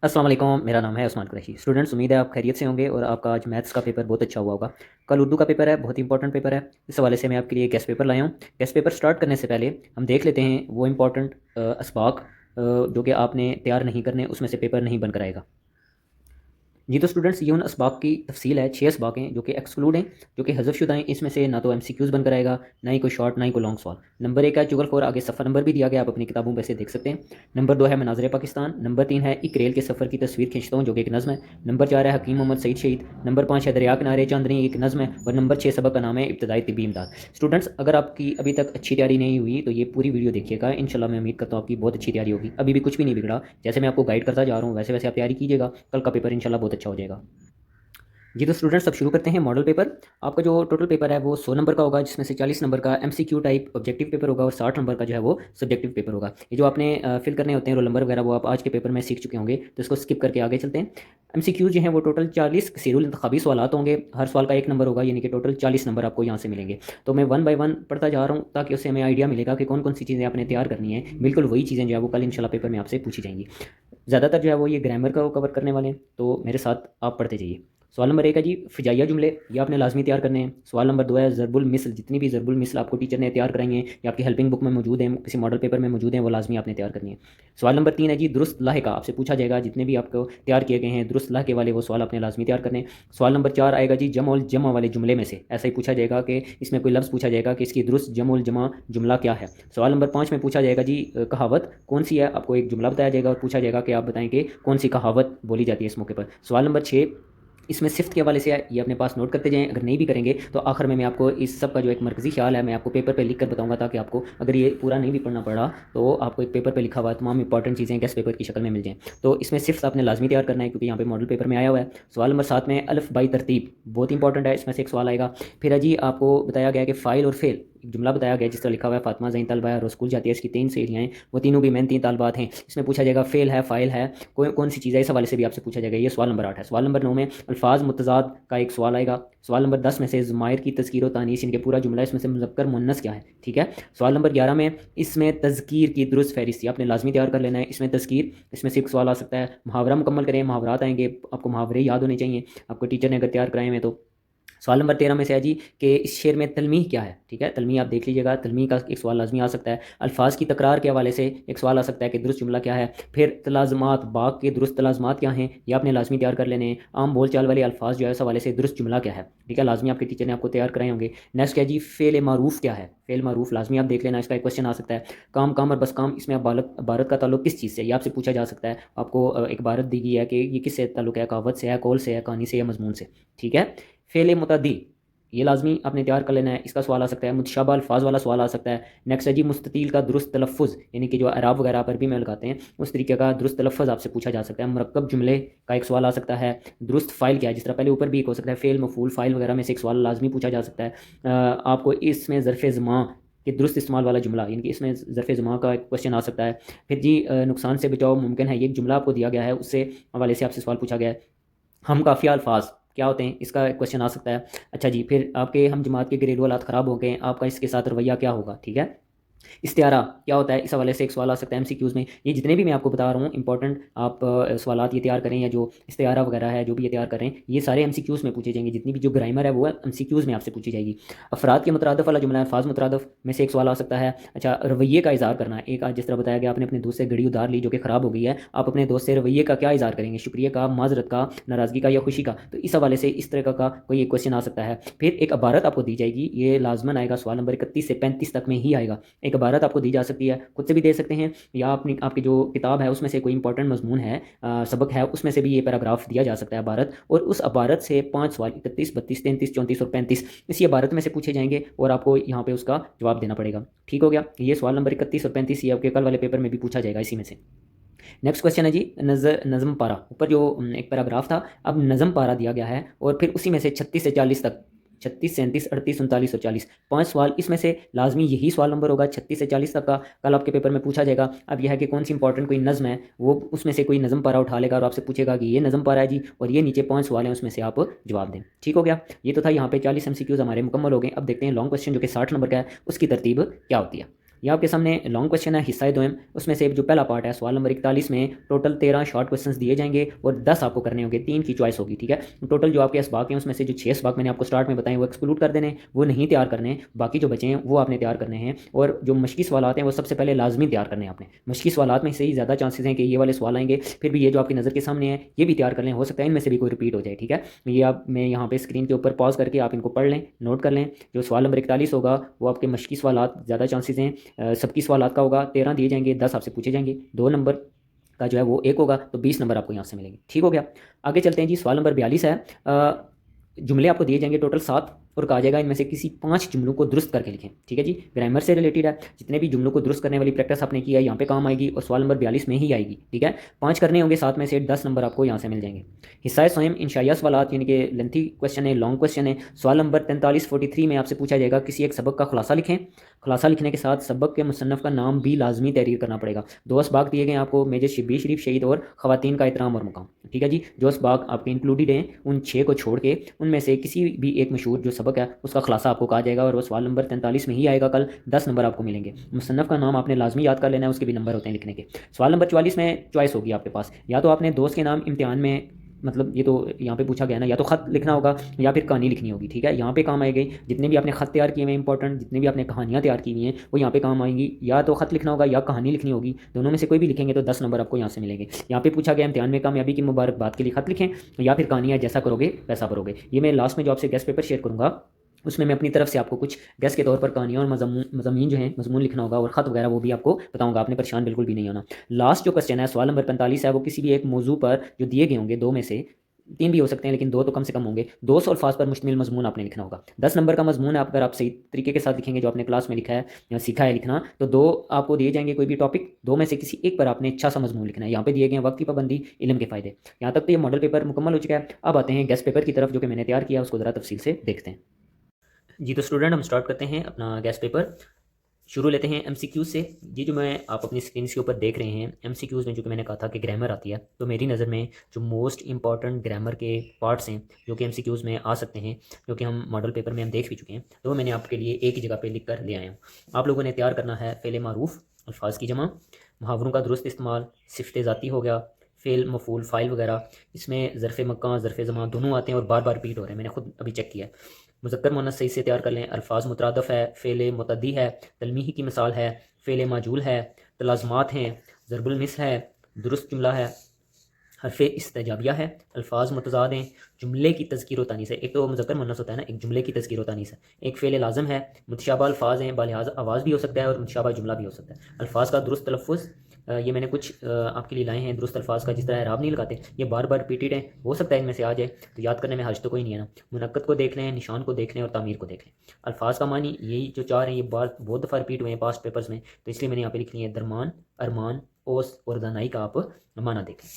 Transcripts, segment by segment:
अस्सलाम वालेकुम। मेरा नाम है उस्मान कुरैशी। स्टूडेंट्स, उम्मीद है आप खैरियत से होंगे और आपका आज मैथ्स का पेपर बहुत अच्छा हुआ होगा। कल उर्दू का पेपर है, बहुत इंपॉर्टेंट पेपर है। इस हवाले से मैं आपके लिए गेस्ट पेपर लाया हूँ। गेस्ट पेपर स्टार्ट करने से पहले हम देख लेते हैं वो इंपॉर्टेंट असबाक जो कि आपने तैयार नहीं करने, उसमें से पेपर नहीं बनकर आएगा। जी तो स्टूडेंट्स, ये उन असबाक की तफसील है। 6 असबाक हैं जो कि एक्सक्लूड हैं, जो कि हज़फ शुदा हैं। इसमें से ना तो MCQs बनकर आएगा, ना ही कोई शॉर्ट, ना ही कोई लॉन्ग सवाल। नंबर 1 है चुगल खौर, आगे सफ़र नंबर भी दिया गया, आप अपनी किताबों में से देख सकते हैं। नंबर 2 है मनाज़िर पाकिस्तान। नंबर 3 है एक रेल के सफ़र की तस्वीर खींचता हूँ, जो कि एक नज़म है। नंबर 4 है हकीम मोहम्मद सईद शहीद। नंबर 5 है दरिया किनारे चांदनी, एक नज़म है। और नंबर 6 सबक का नाम है इब्तदाई तिब्बी इमदाद। स्टूडेंट्स, अगर आपकी अभी तक अच्छी तैयारी नहीं हुई तो ये पूरी वीडियो देखिएगा। इंशाल्लाह मैं उम्मीद करता हूँ आपकी बहुत अच्छी तैयारी होगी। अभी भी कुछ भी नहीं बिगड़ा, जैसे मैं आपको गाइड करता जा रहा हूँ वैसे वैसे आप तैयारी कीजिएगा। कल का पेपर इंशाल्लाह बहुत अच्छा हो जाएगा। जी तो स्टूडेंट्स, अब शुरू करते हैं मॉडल पेपर। आपका जो टोटल पेपर है वो 100 नंबर का होगा, जिसमें से 40 नंबर का MCQ टाइप ऑब्जेक्टिव पेपर होगा और 60 नंबर का जो है वो सब्जेक्टिव पेपर होगा। ये जो आपने फिल करने होते हैं रोल नंबर वगैरह, वो आप आज के पेपर में सीख चुके होंगे, तो इसको स्किप करके आगे चलते हैं। MCQ जो है वो टोटल 40 कसीरुल इंतखाबी सवालात होंगे। हर सवाल का 1 नंबर होगा, यानी कि टोटल 40 नंबर आपको यहाँ से मिलेंगे। तो मैं 1 बाय 1 पढ़ता जा रहा हूँ ताकि उससे हमें आइडिया मिलेगा कि कौन कौन सी चीज़ें आपने तैयार करनी है। बिल्कुल वही चीज़ें जो है वो कल इंशाल्लाह पेपर में आपसे पूछी जाएंगी। ज़्यादातर जो है वो ये ग्रामर का वो कवर करने वाले हैं, तो मेरे साथ आप पढ़ते जाइए। सवाल नंबर 1 है जी फ़िजाइया जुमले, ये आपने लाजमी तैयार करने हैं। सवाल नंबर 2 है ज़रबुल मिसल, जितनी भी ज़रबुल मिसल आपको टीचर ने तैयार कराई हैं या आपकी हेल्पिंग बुक में मौजूद हैं, किसी मॉडल पेपर में मौजूद हैं, वो लाजमी आपने तैयार करनी है। सवाल नंबर 3 है जी दुरुस्त लाहे का, आपसे पूछा जाएगा जितने भी आपको तैयार किए गए हैं दुरुस्त लाह के वाले, वो सवाल आपने लाजमी तैयार करने हैं। सवाल नंबर 4 आएगा जी जम और जमा वाले जुमले में से, ऐसा ही पूछा जाएगा कि इसमें कोई लफ्ज़ पूछा जाएगा कि इसकी दुरुस्त जम और जमा जुमला क्या है। सवाल नंबर 5 में पूछा जाएगा जी कहावत कौन सी है, आपको एक जुमला बताया जाएगा और पूछा जाएगा कि आप बताएं कि कौन सी कहावत बोली जाती है इस मौके पर। सवाल नंबर 6 इसमें सिफ्त के हवाले से है, ये अपने पास नोट करते जाएं। अगर नहीं भी करेंगे तो आखिर में मैं आपको इस सब का जो एक मरकज़ी ख्याल है मैं आपको पेपर पे लिख कर बताऊंगा, ताकि आपको अगर ये पूरा नहीं भी पढ़ना पड़ा तो आपको एक पेपर पे लिखा हुआ तमाम इंपॉर्टेंट चीज़ें गेस्ट पेपर की शक्ल में मिल जाएं। तो इसमें सिफ्त आपने लाजमी तैयार करना है, क्योंकि यहाँ पे मॉडल पेपर में आया हुआ है। सवाल नंबर 7 में अल्फ बाई तरतीब बहुत इंपॉर्टेंट है, इसमें से एक सवाल आएगा। फिर है जी आपको बताया गया कि फ़ाइल और फेल, एक जुमला बताया गया जिस तरह लिखा हुआ है फातिमा ज़ैन तलबा है रोज़ स्कूल जाती है, इसकी 3 सहेलियाँ हैं, वो तीनों भी मेहनती तालबात हैं। इसमें पूछा जाएगा फेल है, फ़ाइल है, कौन सी चीज़ है, इस हवाले से भी आपसे पूछा जाएगा। ये सवाल नंबर 8 है। सवाल नंबर 9 में अल्फाज मुतज़ाद का एक सवाल आएगा। सवाल नंबर 10 में से ज़मायर की तज़कीर व तानीस, इनके पूरा जुमला, इसमें से मुज़क्कर मुन्नस क्या है, ठीक है। सवाल नंबर 11 में इसमें तज़कीर की दुरुस्त फहरिस्त आपने लाजमी तैयार कर लेना है। इसमें तज़कीर, इसमें से एक सवाल आ सकता है। मुहावरा मुकम्मल करें, मुहावरात आएंगे, आपको मुहावरे याद होने चाहिए, आपको टीचर ने अगर तैयार कराए हैं तो। सवाल नंबर 13 में से है जी कि इस शेर में तलमीह क्या है, ठीक है। तलमीह आप देख लीजिएगा, तलमीह का एक सवाल लाजमी आ सकता है। अल्फाज की तकरार के हवाले से एक सवाल आ सकता है कि दुरुस्त जुमला क्या है। फिर तलाज़मात, बाग के दुरुस्त तलाज़मात क्या हैं, ये आपने लाजमी तैयार कर लेने हैं। आम बोल चाल वाले अल्फाज जो है उस हवाले से दुरुस्त जुमला क्या है, ठीक है, लाजमी आपके टीचर ने आपको तैयार कराए होंगे। नेक्स्ट है जी फ़ेल मारूफ क्या है, फ़ेल मारूफ लाजमी आप देख लेना, इसका एक क्वेश्चन आ सकता है। काम काम और बस काम, इसमें आप भारत का ताल्लुक किस चीज़ से, ये आपसे पूछा जा सकता है। आपको एक भारत दी गई है कि ये किससे ताल्लुक है, कहावत से है, कौल से है, कहानी से या मजमून से, ठीक है। फ़ेल मुतअद्दी, ये लाजमी आपने तैयार कर लेना है, इसका सवाल आ सकता है। मुतशाबा अल्फाज वाला सवाल आ सकता है। नेक्स्ट है जी मुस्ततील का दुरुस्त तलफ़ुज़, यानी कि जो अराब वगैरह पर भी में लगाते हैं उस तरीके का दुरुस्त तलफ़ुज़ आपसे पूछा जा सकता है। मुरक्कब जुमले का एक सवाल आ सकता है। दुरुस्त फ़ाइल क्या है, जिस तरह पहले ऊपर भी एक हो सकता है फ़ेल मफ़ूल फ़ाइल वगैरह में से एक सवाल लाजमी पूछा जा सकता है। आपको इसमें ज़र्फ़ ज़मा के दुरुस्त इस्तेमाल वाला जुमला, यानी कि इसमें ज़र्फ़ ज़मा का एक क्वेश्चन आ सकता है। फिर जी नुकसान से बचाव मुमकिन है, ये एक जुमला आपको दिया गया है, उससे हवाले से आपसे सवाल पूछा गया है। हम काफ़िया अल्फाज क्या होते हैं, इसका क्वेश्चन आ सकता है। अच्छा जी, फिर आपके हम जमात के घरेलू हालात ख़राब हो गए, आपका इसके साथ रवैया क्या होगा, ठीक है। इस्तिआरा क्या होता है, इस हवाले से एक सवाल आ सकता है MCQs में। ये जितने भी मैं आपको बता रहा हूँ इंपॉर्टेंट आप सवालात ये तैयार करें, या जो इस्तिआरा वगैरह है जो भी ये तैयार करें, ये सारे MCQs में पूछे जाएंगे। जितनी भी जो ग्रामर है वो MCQs में आपसे पूछी जाएगी। अफराद के मुतरादफ वाला जुमला है, अल्फाज मुतरादफ में से एक सवाल आ सकता है। अच्छा, रवैये का इज़हार करना है। एक आज जिस तरह बताया गया, आपने अपने दोस्त से घड़ी उधार ली जो कि ख़राब हो गई है, आप अपने दोस्त से रवैये का क्या इज़हार करेंगे, शुक्रिया का, माजरत का, नाराज़गी का या खुशी का। तो इस हवाले से इस तरह का कोई एक क्वेश्चन आ सकता है। फिर एक इबारत आपको दी जाएगी, ये लाजमन आएगा, सवाल नंबर 31 से 35 तक में ही आएगा। एक इबारत आपको दी जा सकती है, खुद से भी दे सकते हैं, या अपनी आपकी जो किताब है उसमें से कोई इंपॉर्टेंट मजमून है, सबक है, उसमें से भी ये पैराग्राफ दिया जा सकता है इबारत। और उस इबारत से 5 सवाल 31, 32, 33, 34 और 35 इसी इबारत में से पूछे जाएंगे और आपको यहाँ पे उसका जवाब देना पड़ेगा। ठीक हो गया, ये सवाल नंबर 31 और 35 ये आपके कल वाले पेपर में भी पूछा जाएगा इसी में से। नेक्स्ट क्वेश्चन है जी नज़म पारा, ऊपर जो एक पैराग्राफ था, अब नज़म पारा दिया गया है और फिर उसी में से 36 से 40 तक, 36, 37, 38, 39 और 40 5 सवाल, इसमें से लाजमी यही सवाल नंबर होगा 36 से 40 तक का, कल आपके पेपर में पूछा जाएगा। अब यह है कि कौन सी इंपॉर्टेंट कोई नज़म है, वो उसमें से कोई नज़म पारा उठा लेगा और आपसे पूछेगा कि ये नज़म पारा है जी, और ये नीचे 5 सवाल हैं, उसमें से आप जवाब दें। ठीक हो गया, ये तो था यहाँ पे 40 MCQs हमारे मुकम्मल हो गए। अब देखते हैं लॉन्ग क्वेश्चन जो कि 60 नंबर का है, उसकी तरतीब क्या होती है। ये आपके सामने लॉन्ग क्वेश्चन है हिस्सा दोम, उसमें से जो पहला पार्ट है सवाल नंबर 41 में टोटल 13 शॉर्ट क्वेश्चन दिए जाएंगे और 10 आपको करने होंगे, 3 की चॉइस होगी। ठीक है, टोटल जो आपके इसबाक हैं उसमें से जो 6 इसबाक मैंने आपको स्टार्ट में बताए वो एक्सक्लूड कर देने, वो नहीं तैयार करने, बाकी जो बचे हैं वो आपने तैयार करने हैं। और जो मशकी सवाल हैं वो सबसे पहले लाजमी तैयार करने हैं आपने। मशकी सवाल में से ही ज़्यादा चांसेस हैं कि ये वाले सवाल आएंगे, फिर भी ये जो आपकी नज़र के सामने है ये भी तैयार कर लें, हो सकता है इनमें से भी कोई रिपीट हो जाए। ठीक है, ये आप मैं यहाँ पे स्क्रीन के ऊपर पॉज करके आप इनको पढ़ लें, नोट कर लें। जो सवाल नंबर 41 होगा वो आपके मशकी सवाल ज़्यादा चांसेस हैं, सबकी सवाल का होगा, 13 दिए जाएंगे, 10 आपसे पूछे जाएंगे, 2 नंबर का जो है वो 1 होगा, तो 20 नंबर आपको यहाँ से मिलेंगे। ठीक हो गया, आगे चलते हैं जी। सवाल नंबर 42 है, जुमले आपको दिए जाएंगे टोटल 7 और कहा जाएगा इनमें से किसी 5 जुमलों को दुरुस्त करके लिखें। ठीक है जी, ग्रामर से रिलेटेड है, जितने भी जुमलों को दुरुस्त करने वाली प्रैक्टिस आपने की है यहाँ पे काम आएगी और सवाल नंबर 42 में ही आएगी। ठीक है, 5 करने होंगे, 7 में से 10 नंबर आपको यहाँ से मिल जाएंगे। हिस्सा स्वयं इंशाइया सवालात यानी कि लेंथी क्वेश्चन है, लॉन्ग क्वेश्चन है। सवाल नंबर 43-43 में आपसे पूछा जाएगा किसी एक सबक का खुलासा लिखें। खुलासा लिखने के साथ सबक के मुसन्नफ़ का नाम भी लाजमी तहरीर करना पड़ेगा। 2 असबाक दिए गए आपको, मेजर शब्बीर शरीफ शहीद और ख़वातीन का एहतराम और मुकाम। ठीक है जी, जो असबाक आपके इंक्लूडेड हैं उन 6 को छोड़ के उनमें से किसी भी एक मशहूर जो सबक है उसका खुलासा आपको कहा जाएगा और वो सवाल नंबर 43 में ही आएगा। कल 10 नंबर आपको मिलेंगे। मुसन्नफ़ का नाम आपने लाजमी याद कर लेना है, उसके भी नंबर होते हैं लिखने के। सवाल नंबर 44 में चॉइस होगी आपके पास, या तो आपने दोस्त के नाम इम्तिहान में, मतलब ये तो यहाँ पे पूछा गया ना, या तो ख़त लिखना होगा या फिर कहानी लिखनी होगी। ठीक है, यहाँ पे काम आएगी जितने भी आपने ख़त तैयार किए हुए इंपॉर्टेंट, जितने भी आपने कहानियाँ तैयार की हुई हैं वो यहाँ पे काम आएंगी। या तो ख़त लिखना होगा या कहानी लिखनी होगी, दोनों में से कोई भी लिखेंगे तो 10 नंबर आपको यहाँ से मिलेंगे। यहाँ पे पूछा गया इम्तिहान में कामयाबी की मुबारकबाद के लिए ख़त लिखें या फिर कहानियाँ, जैसा करोगे वैसा भरोगे। ये मैं लास्ट में जो आपसे गेस्ट पेपर शेयर करूँगा उसमें मैं अपनी तरफ से आपको कुछ गेस्ट के तौर पर कहानियाँ और मज़ामीन जो हैं मज़मून लिखना होगा और ख़त वगैरह वो भी आपको बताऊंगा, आपने परेशान बिल्कुल भी नहीं होना। लास्ट जो क्वेश्चन है सवाल नंबर 45 है, वो किसी भी एक मौजू पर जो दिए गए होंगे, 2 में से 3 भी हो सकते हैं लेकिन 2 तो कम से कम होंगे, 200 अल्फाज पर मुश्तमिल मजमून आपने लिखना होगा। 10 नंबर का मजमून है, अगर आप सही तरीके के साथ लिखेंगे जो आपने क्लास में लिखा है या सीखा है लिखना, तो 2 आपको दिए जाएंगे कोई भी टॉपिक, 2 में से किसी एक पर आपने अच्छा सा मजमून लिखना है। यहाँ पे दिए गए वक्त की पाबंदी, इल्म के फ़ायदे। यहाँ तक तो ये मॉडल पेपर मुकम्मल हो चुका है। अब आते हैं गेस्ट पेपर की तरफ जो कि मैंने तैयार किया, उसको ज़रा तफसील से देखते हैं जी। तो स्टूडेंट हम स्टार्ट करते हैं अपना गेस्ट पेपर, शुरू लेते हैं एमसीक्यूज से। ये जो मैं आप अपनी स्क्रीन के ऊपर देख रहे हैं एमसीक्यूज में, जो कि मैंने कहा था कि ग्रामर आती है, तो मेरी नज़र में जो मोस्ट इंपॉर्टेंट ग्रामर के पार्ट्स हैं जो कि एमसीक्यूज में आ सकते हैं, जो कि हम मॉडल पेपर में हम देख भी चुके हैं, तो मैंने आपके लिए एक ही जगह पे लिख कर ले आया हूँ। आप लोगों ने तैयार करना है फ़ेल मारूफ, अल्फाज की जमा, मुहावरों का दुरुस्त इस्तेमाल, सिफ़त ज़ाती हो गया, फ़ेल मफूल फ़ाइल वगैरह। इसमें ज़रफ़ मक्का ज़रफ़ ज़मान दोनों आते हैं और बार बार रिपीट हो रहे हैं, मैंने खुद अभी चेक किया है। मुज़क्कर मुअन्नस सही से तैयार कर लें। अल्फाज मुतरादफ़ है, फ़ेल मुतद्दी है, तलमीही की मिसाल है, फ़ेल माजूल है, तलाज़मात हैं, ज़रबुल मिस है, दुरुस्त जुमला है, हरफ़े इस्तेजाबिया है, अल्फाज मुतज़ाद हैं, जुमले की तज़कीर व तानीस है। एक तो मुज़क्कर मुअन्नस होता है ना, एक जुमले की तज़कीर व तानीस है, एक फ़ेल लाज़िम है, मुतशाबा अल्फाज हैं, बालिहाज़ आवाज़ भी हो सकता है और मुतशाबा जुमला भी हो सकता है। अल्फाज का दुरुस्त तलफ़्फ़ुज़, ये मैंने कुछ आपके लिए लाए हैं दुरुस्त अल्फाज का, जिस तरह एराब नहीं लगाते, ये बार बार रिपीटेड हैं, हो सकता है इनमें से आ जाए, तो याद करने में हर्ज तो कोई नहीं है ना। मुनक्कत को देख लें, निशान को देख लें और तामीर को देख लें। अल्फाज का मानी यही जो 4 हैं, ये बार बहुत दफ़ा रिपीट हुए हैं पास्ट पेपर्स में, तो इसलिए मैंने यहाँ पे लिख ली है। दरमान, अरमान, ओस और दानाई का आप माना देखें।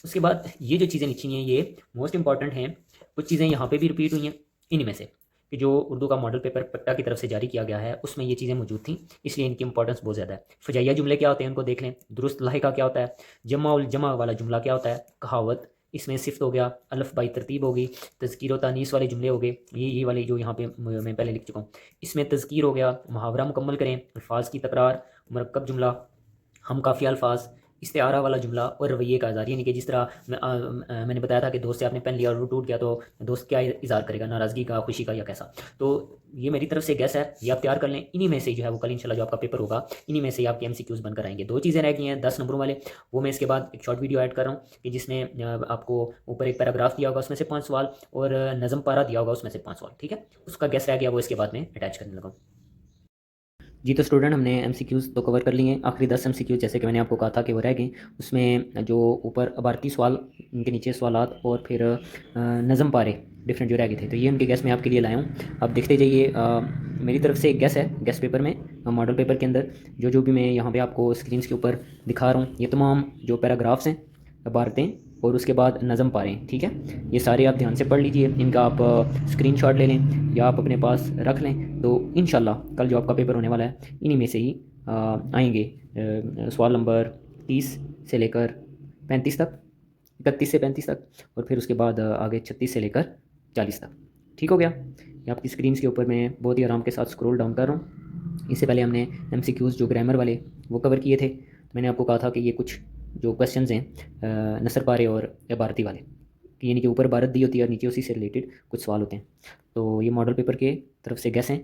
उसके बाद ये जो चीज़ें लिखी हैं ये मोस्ट इंपॉर्टेंट हैं, कुछ चीज़ें यहाँ पे भी रिपीट हुई हैं इन्हीं में से, कि जो उर्दू का मॉडल पेपर पट्टा की तरफ से जारी किया गया है उसमें ये चीज़ें मौजूद थी, इसलिए इनकी इंपॉर्टेंस बहुत ज़्यादा है। फजाइया जुमले क्या होते हैं उनको देख लें, दुरुस्त लाहिका क्या होता है, जमा उल जमा वाला जुमला क्या होता है, कहावत, इसमें सिफ्त हो गया, अलफ बाई तरतीब होगी, तज़कीर व तानीस वाले जुमले हो गए, ये वाले जो यहाँ पे मैं पहले लिख चुका हूँ, इसमें तज़कीर हो गया, मुहावरा मुकम्मल करें, अल्फाज की तकरार, मरकब जुमला, हम काफ़ी अल्फाज, इस्तेआरा वाला जुमला और रवैये का इज़हार, यानी कि जिस तरह मैंने बताया था कि दोस्त से आपने पेन लिया और वो टूट गया तो दोस्त क्या इज़हार करेगा, नाराज़गी का, खुशी का या कैसा। तो ये मेरी तरफ से गैस है, ये आप तैयार कर लें। इन्हीं में से जो है वो कल इंशाल्लाह जो आपका पेपर होगा इन्हीं में से आपके एमसीक्यूज़ बनकर आएंगे। 2 चीज़ें रह गई हैं 10 नंबरों वाले, वो मैं इसके बाद एक शॉर्ट वीडियो ऐड कर रहा हूँ कि जिसमें आपको ऊपर एक पैराग्राफ दिया होगा उसमें से 5 सवाल और नज़म पारा दिया होगा उसमें से 5 सवाल। ठीक है, उसका गैस रह गया वो इसके बाद में अटैच करने लगा। जी तो स्टूडेंट हमने एमसीक्यूज़ तो कवर कर लिए हैं, आखिरी 10 एमसीक्यूज़ जैसे कि मैंने आपको कहा था कि वो रह गए। उसमें जो ऊपर अबारती सवाल, उनके नीचे सवालात और फिर नज़म पारे डिफरेंट जो रह गए थे, तो ये उनके गैस मैं आपके लिए लाया हूँ। आप देखते जाइए, मेरी तरफ से एक गैस है गैस पेपर में, मॉडल पेपर के अंदर जो भी मैं यहाँ पे आपको स्क्रीन के ऊपर दिखा रहा हूँ, ये तमाम जो पैराग्राफ्स हैं, इबारतें और उसके बाद नज़म पारे हैं। ठीक है, ये सारे आप ध्यान से पढ़ लीजिए, इनका आप स्क्रीनशॉट ले लें या आप अपने पास रख लें, तो इंशाल्लाह कल जो आपका पेपर होने वाला है इन्हीं में से ही आएंगे सवाल नंबर 30 से लेकर 35 तक, 31 से 35 तक, और फिर उसके बाद आगे 36 से लेकर 40 तक। ठीक हो गया, ये आपकी स्क्रीन के ऊपर मैं बहुत ही आराम के साथ स्क्रॉल डाउन कर रहा हूँ। इससे पहले हमने MCQs जो ग्रामर वाले वो कवर किए थे। तो मैंने आपको कहा था कि ये कुछ जो क्वेश्चंस हैं नसर पारे और इबारती वाले, कि यानी कि ऊपर इबारत दी होती है और नीचे उसी से रिलेटेड कुछ सवाल होते हैं। तो ये मॉडल पेपर के तरफ से गैस हैं,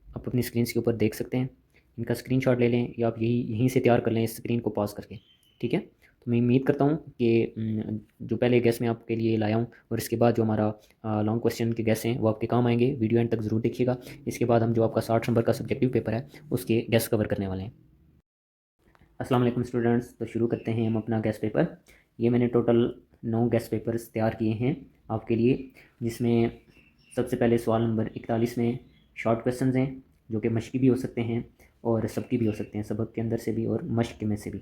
आप अपनी स्क्रीन के ऊपर देख सकते हैं। इनका स्क्रीनशॉट ले लें या आप यहीं से तैयार कर लें इस स्क्रीन को पॉज करके, ठीक है। तो मैं उम्मीद करता हूँ कि जो पहले गैस मैं आपके लिए लाया हूँ और इसके बाद जो हमारा लॉन्ग क्वेश्चन के गैस हैं वो आपके काम आएंगे। वीडियो एंड तक ज़रूर देखिएगा। इसके बाद हम जो आपका 60 नंबर का सब्जेक्टिव पेपर है उसके गैस कवर करने वाले हैं। अस्सलाम वालेकुम स्टूडेंट्स, तो शुरू करते हैं हम अपना गैस पेपर। ये मैंने टोटल 9 गैस पेपर्स तैयार किए हैं आपके लिए, जिसमें सबसे पहले सवाल नंबर 41 में शॉर्ट क्वेश्चंस हैं जो कि मश्की भी हो सकते हैं और सबकी भी हो सकते हैं, सबक के अंदर से भी और मश्क में से भी।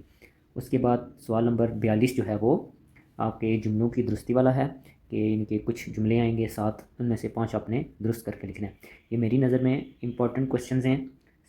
उसके बाद सवाल नंबर 42 जो है वो आपके जुमलों की दुरुस्ती वाला है, कि इनके कुछ जुमले आएंगे 7, उनमें से 5 आपने दुरुस्त करके लिखना है। ये मेरी नज़र में इंपॉर्टेंट क्वेश्चंस हैं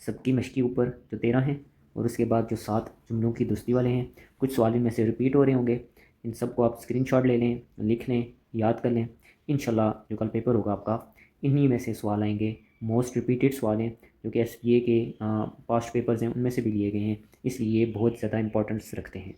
सबकी मश्की ऊपर, जो 13 हैं, और उसके बाद जो 7 जुमलों की दुरुस्ती वाले हैं। कुछ सवाल इनमें से रिपीट हो रहे होंगे, इन सबको आप स्क्रीनशॉट ले लें, लिख लें, याद कर लें। इंशाल्लाह जो कल पेपर होगा आपका, इन्हीं में से सवाल आएंगे। मोस्ट रिपीटेड सवाल हैं जो कि SPA के पास्ट पेपर्स हैं उनमें से भी लिए गए हैं, इसलिए ये बहुत ज़्यादा इंपॉर्टेंस रखते हैं।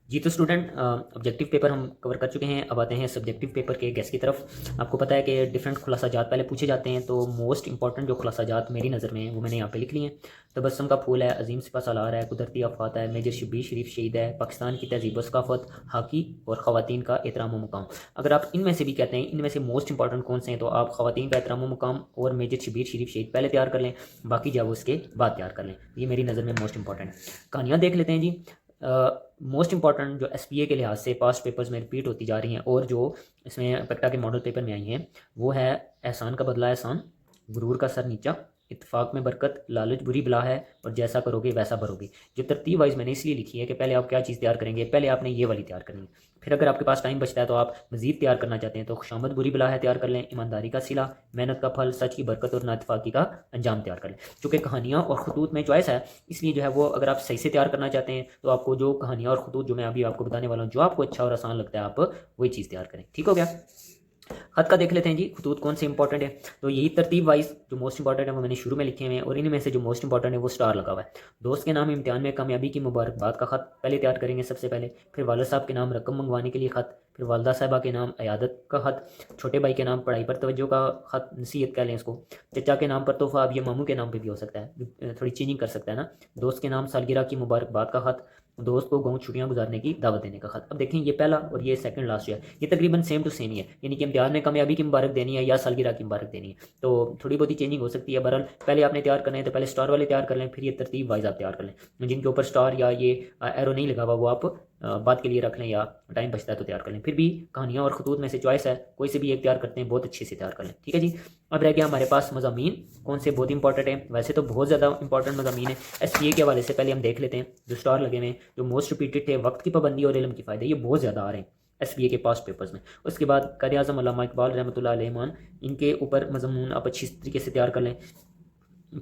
जी तो स्टूडेंट, ऑब्जेक्टिव पेपर हम कवर कर चुके हैं। अब आते हैं सब्जेक्टिव पेपर के गैस की तरफ। आपको पता है कि डिफरेंट खुलासाजात पहले पूछे जाते हैं, तो मोस्ट इंपॉर्टेंट जो खुलासाजात मेरी नज़र में हैं वो मैंने यहाँ पे लिख लिए हैं। तबस्सुम का फूल है, अजीम सिपा सालार है, कुदरती आफात है, मेजर शब्बीर शरीफ शहीद है, पाकिस्तान की तहजीब व सकाफत, हॉकी और ख़वातीन का एहतराम व मुकाम। अगर आप इनमें से भी कहते हैं इनमें से मोस्ट इंपॉर्टेंट कौन से हैं, तो आप ख़वातीन का एहतराम व मुकाम और मेजर शब्बीर शरीफ शहीद पहले तैयार कर लें, बाकी जो है वो उसके बाद तैयार कर लें। ये मेरी नज़र में मोस्ट इंपॉर्टेंट कहानियाँ देख लेते हैं जी। मोस्ट इंपॉर्टेंट जो SPA के लिहाज से पास्ट पेपर्स में रिपीट होती जा रही हैं और जो इसमें पेक्टा के मॉडल पेपर में आई हैं, वो है एहसान का बदला एहसान, गुरूर का सर नीचा, इत्तेफाक में बरकत, लालच बुरी बला है और जैसा करोगे वैसा भरोगे। जो तरतीब वाइज मैंने इसलिए लिखी है कि पहले आप क्या चीज़ तैयार करेंगे, पहले आपने ये वाली तैयार करनी है। फिर अगर आपके पास टाइम बचता है तो आप मजीद तैयार करना चाहते हैं तो खुशामद बुरी बला है तैयार कर लें, ईमानदारी का सिला, मेहनत का फल, सच की बरकत और नाइतफाकी का अंजाम तैयार कर लें। चूँकि कहानियाँ और खतूत में चॉइस है, इसलिए जो है वो अगर आप सही से तैयार करना चाहते हैं तो आपको जो कहानियाँ और खतूत जो मैं अभी आपको बताने वाला हूँ, जो आपको अच्छा और आसान लगता है आप वही चीज़ तैयार करें। ठीक हो गया। खत का देख लेते हैं जी, खतूत कौन से इंपॉर्टेंट है। तो यही तरतीब वाइज जो मोस्ट इंपॉर्टेंट है वो मैंने शुरू में लिखे हुए हैं और इनमें से जो मोस्ट इंपॉर्टेंट है वो स्टार लगा हुआ है। दोस्त के नाम इम्तिहान में कामयाबी की मुबारकबाद का खत पहले तैयार करेंगे सबसे पहले, फिर वालिद साहब के नाम रकम मंगवाने के लिए खत, फिर वालदा साहबा के नाम अयादत का खत, छोटे भाई के नाम पढ़ाई पर तवज्जो का खत, नसीहत कह लें इसको, चचा के नाम पर तोहफा, अब ये मामू के नाम पर भी हो सकता है, थोड़ी चेंजिंग कर सकता है ना। दोस्त के नाम सालगिरह की मुबारकबाद का खत, दोस्त को गाँव छुट्टियां गुजारने की दावत देने का खत। अब देखें ये पहला और ये सेकंड लास्ट है, ये तकरीबन सेम टू सेम ही है, यानी कि इम्तिहान में कामयाबी की मुबारक देनी है या सालगिरह की मुबारक देनी है, तो थोड़ी बहुत ही चेंजिंग हो सकती है। बहरहाल पहले आपने तैयार करना है तो पहले स्टार वाले तैयार कर लें, फिर ये तरतीब वाइज आप तैयार कर लें। जिनके ऊपर स्टार या ये एरो नहीं लगा हुआ वो आप बात के लिए रख लें या टाइम बचता है तो तैयार कर लें। फिर भी कहानियाँ और खतूत में से चॉइस है, कोई से भी एक तैयार करते हैं, बहुत अच्छे से तैयार कर लें। ठीक है जी। अब रह गया हमारे पास मज़ामीन, कौन से बहुत इंपॉर्टेंट है, वैसे तो बहुत ज़्यादा इंपॉर्टेंट मज़ामीन है। SPA के हवाले से पहले हम देख लेते हैं जो स्टार लगे हुए हैं, जो मोस्ट रिपीटेड थे, वक्त की पाबंदी और इल्म के फ़ायदे, ये बहुत ज़्यादा आ रहे हैं SPA के पास्ट पेपर्स में। उसके बाद क़ायद आज़म अल्लामा इकबाल रहमतुल्लाह अलैहि, इनके ऊपर मज़मून आप अच्छी तरीके से तैयार कर लें।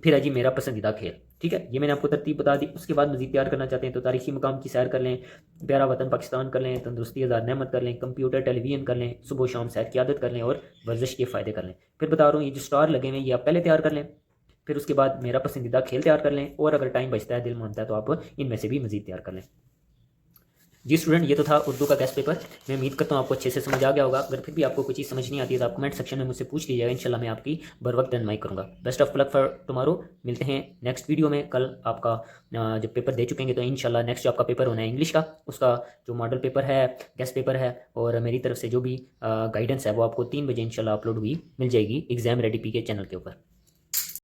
फिर है जी मेरा पसंदीदा खेल, ठीक है, ये मैंने आपको तरतीब बता दी। उसके बाद मज़ीद तैयार करना चाहते हैं तो तारीखी मकाम की सैर कर लें, प्यारा वतन पाकिस्तान कर लें, तंदुरुस्ती हज़ार नेमत कर लें, कंप्यूटर टेलीविज़न कर लें, सुबह शाम सैर की आदत कर लें और वर्जिश के फ़ायदे कर लें। फिर बता रहा हूँ ये जो स्टार लगे हुए हैं ये आप पहले तैयार कर लें, फिर उसके बाद मेरा पसंदीदा खेल तैयार कर लें, और अगर टाइम बचता है, दिल मानता है, तो आप इनमें से भी मज़ीद तैयार कर लें। जी स्टूडेंट, ये तो था उर्दू का गेस्ट पेपर। मैं उम्मीद करता हूँ आपको अच्छे से समझ आ गया होगा। अगर फिर भी आपको कोई चीज़ समझ नहीं आती है तो आप कमेंट सेक्शन में मुझसे पूछ लीजिएगा, इंशाल्लाह मैं आपकी बर वक्त रहनुमाई करूँगा। Best of luck for tomorrow. मिलते हैं नेक्स्ट वीडियो में। कल आपका जब पेपर दे चुकेंगे तो इंशाल्लाह नेक्स्ट जो आपका पेपर होना है इंग्लिश का, उसका जो मॉडल पेपर है, गेस्ट पेपर है, और मेरी तरफ से जो भी गाइडेंस है वो आपको 3 बजे इंशाल्लाह अपलोड हुई मिल जाएगी एग्ज़ाम रेडी पी के चैनल के ऊपर।